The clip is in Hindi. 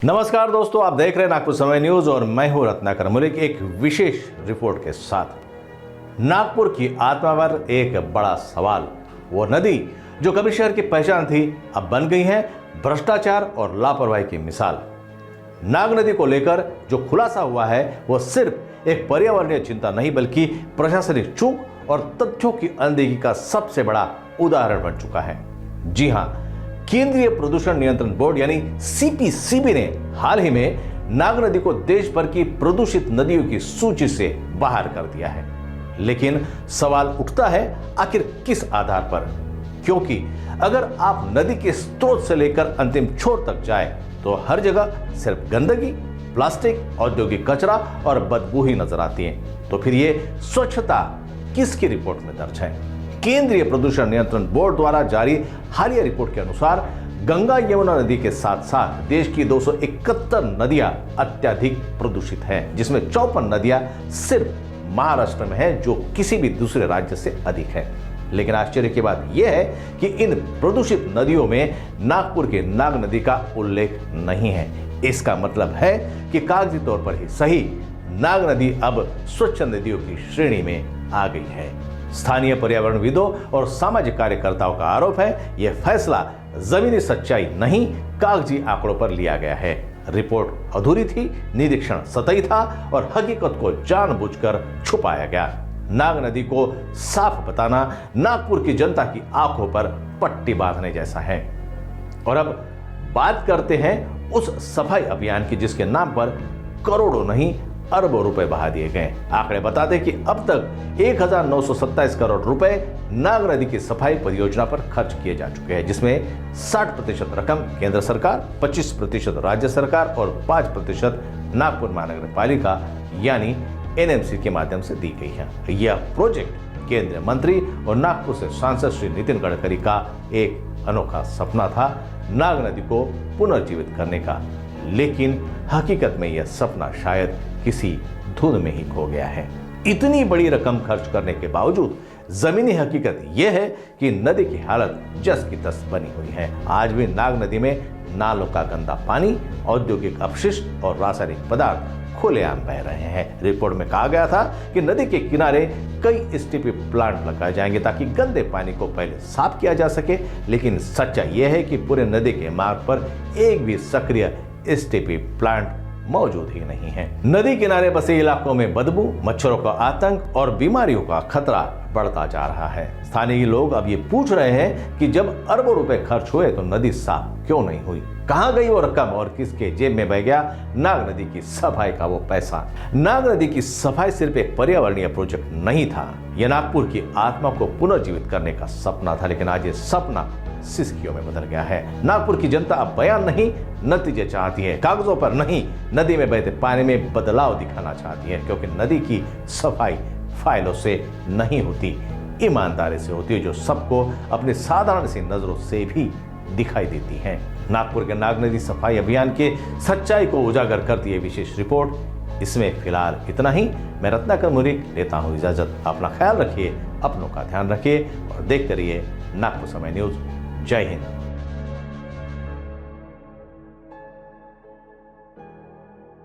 नमस्कार दोस्तों, आप देख रहे हैं नागपुर समय न्यूज और मैं हूं रत्नाकर मलिक एक विशेष रिपोर्ट के साथ। नागपुर की आत्मा पर एक बड़ा सवाल। वो नदी जो कभी शहर की पहचान थी अब बन गई है भ्रष्टाचार और लापरवाही की मिसाल। नाग नदी को लेकर जो खुलासा हुआ है वो सिर्फ एक पर्यावरणीय चिंता नहीं बल्कि प्रशासनिक चूक और तथ्यों की अनदेखी का सबसे बड़ा उदाहरण बन चुका है। जी हां, केंद्रीय प्रदूषण नियंत्रण बोर्ड यानी सीपीसीबी ने हाल ही में नाग नदी को देश भर की प्रदूषित नदियों की सूची से बाहर कर दिया है। लेकिन सवाल उठता है, आखिर किस आधार पर? क्योंकि अगर आप नदी के स्रोत से लेकर अंतिम छोर तक जाए तो हर जगह सिर्फ गंदगी, प्लास्टिक, औद्योगिक कचरा और बदबू ही नजर आती है। तो फिर ये स्वच्छता किसकी रिपोर्ट में दर्ज है? केंद्रीय प्रदूषण नियंत्रण बोर्ड द्वारा जारी हालिया रिपोर्ट के अनुसार गंगा यमुना नदी के साथ साथ देश की 271 नदियां अत्यधिक प्रदूषित हैं, जिसमें 54 नदियां सिर्फ महाराष्ट्र में है जो किसी भी दूसरे राज्य से अधिक है। लेकिन आश्चर्य की बात यह है कि इन प्रदूषित नदियों में नागपुर की नाग नदी का उल्लेख नहीं है। इसका मतलब है कि कागजी तौर पर ही सही, नाग नदी अब स्वच्छ नदियों की श्रेणी में आ गई है। स्थानीय पर्यावरणविदों और सामाजिक कार्यकर्ताओं का आरोप है यह फैसला जमीनी सच्चाई नहीं, कागजी आंकड़ों पर लिया गया है। रिपोर्ट अधूरी थी, निरीक्षण सतही था और हकीकत को जानबूझकर छुपाया गया। नाग नदी को साफ बताना नागपुर की जनता की आंखों पर पट्टी बांधने जैसा है। और अब बात करते हैं उस सफाई अभियान की जिसके नाम पर करोड़ों नहीं अरबों रुपए बहा दिए गए। आंकड़े बताते हैं कि अब तक 1927 करोड़ रुपए नाग नदी की सफाई परियोजना पर खर्च किए जा चुके हैं, जिसमें 60% रकम केंद्र सरकार, 25% राज्य सरकार और 5% नागपुर महानगर पालिका यानी एनएमसी के माध्यम से दी गई है। यह प्रोजेक्ट केंद्रीय मंत्री और नागपुर से सांसद श्री नितिन गडकरी का एक अनोखा सपना था, नाग नदी को पुनर्जीवित करने का। लेकिन हकीकत में यह सपना शायद किसी धुन में ही खो गया है। इतनी बड़ी रकम खर्च करने के बावजूद जमीनी हकीकत यह है कि नदी की हालत जस की तस बनी हुई है। आज भी नाग नदी में नालों का गंदा पानी, औद्योगिक अपशिष्ट और रासायनिक पदार्थ खुलेआम बह रहे हैं। रिपोर्ट में कहा गया था कि नदी के किनारे कई एसटीपी प्लांट लगाए जाएंगे ताकि गंदे पानी को पहले साफ किया जा सके। लेकिन सच्चाई यह है कि पूरे नदी के मार्ग पर एक भी सक्रिय एसटीपी प्लांट मौजूद ही नहीं है। नदी किनारे बसे इलाकों में बदबू, मच्छरों का आतंक और बीमारियों का खतरा बढ़ता जा रहा है। स्थानीय लोग अब ये पूछ रहे हैं कि जब अरबों रुपए खर्च हुए तो नदी साफ क्यों नहीं हुई? कहां गई वो रकम और किसके जेब में बह गया नाग नदी की सफाई का वो पैसा? नाग नदी की सफाई सिर्फ एक पर्यावरणीय प्रोजेक्ट नहीं था, यह नागपुर की आत्मा को पुनर्जीवित करने का सपना था। लेकिन आज ये सपना सिसकियों में बदल गया है। नागपुर की जनता अब बयान नहीं, नतीजे चाहती है। कागजों पर नहीं, नदी में बहते पानी में बदलाव दिखाना चाहती है। क्योंकि नदी की सफाई फाइलों से नहीं होती, ईमानदारी से होती है, जो सबको अपनी साधारण सी नजरों से भी दिखाई देती है। नागपुर के नाग नदी सफाई अभियान के सच्चाई को उजागर करती है विशेष रिपोर्ट। इसमें फिलहाल इतना ही। मैं रत्नाकर मलिक लेता हूं इजाजत। अपना ख्याल रखिए, अपनों का ध्यान रखिए और देखते रहिए नागपुर समय न्यूज। जय हिंद।